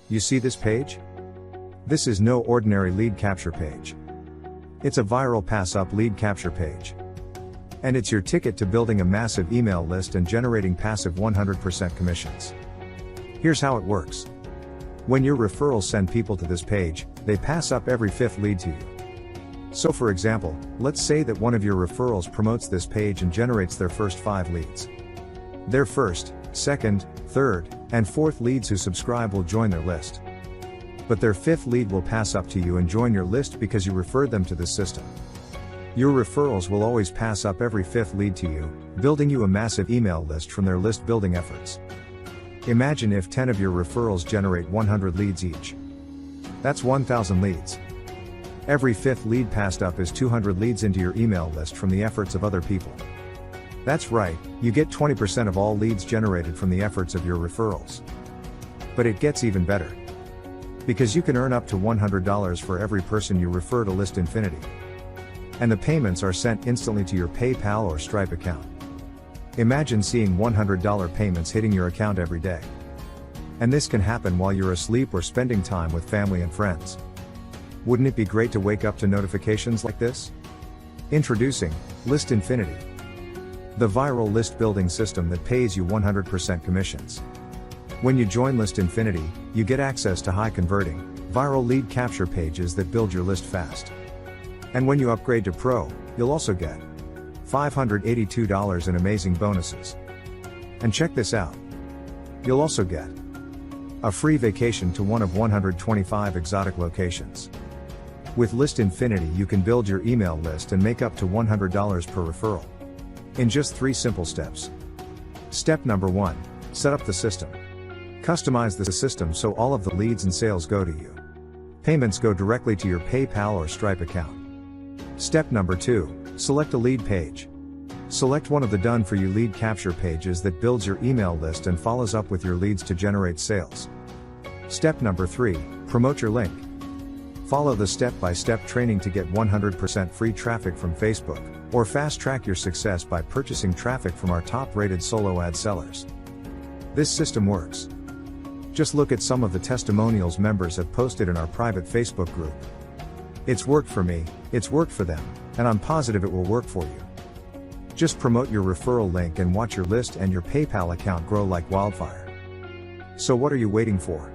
You see this page? This is no ordinary lead capture page. It's a viral pass-up lead capture page. And it's your ticket to building a massive email list and generating passive 100% commissions. Here's how it works. When your referrals send people to this page, they pass up every fifth lead to you. So for example, let's say that one of your referrals promotes this page and generates their first 5 leads. Their first, second, third, and fourth leads who subscribe will join their list. But their fifth lead will pass up to you and join your list because you referred them to this system. Your referrals will always pass up every fifth lead to you, building you a massive email list from their list building efforts. Imagine if 10 of your referrals generate 100 leads each. That's 1,000 leads. Every fifth lead passed up is 200 leads into your email list from the efforts of other people. That's right, you get 20% of all leads generated from the efforts of your referrals. But it gets even better. Because you can earn up to $100 for every person you refer to List Infinity. And the payments are sent instantly to your PayPal or Stripe account. Imagine seeing $100 payments hitting your account every day. And this can happen while you're asleep or spending time with family and friends. Wouldn't it be great to wake up to notifications like this? Introducing List Infinity, the viral list building system that pays you 100% commissions. When you join List Infinity, you get access to high converting, viral lead capture pages that build your list fast. And when you upgrade to Pro, you'll also get $582 in amazing bonuses. And check this out. You'll also get a free vacation to one of 125 exotic locations. With List Infinity you can build your email list and make up to $100 per referral. In just 3 simple steps. Step number 1. Set up the system. Customize the system so all of the leads and sales go to you. Payments go directly to your PayPal or Stripe account. Step number 2. Select a lead page. Select one of the done for you lead capture pages that builds your email list and follows up with your leads to generate sales. Step number 3. Promote your link. Follow the step-by-step training to get 100% free traffic from Facebook, or fast-track your success by purchasing traffic from our top-rated solo ad sellers. This system works. Just look at some of the testimonials members have posted in our private Facebook group. It's worked for me, it's worked for them, and I'm positive it will work for you. Just promote your referral link and watch your list and your PayPal account grow like wildfire. So what are you waiting for?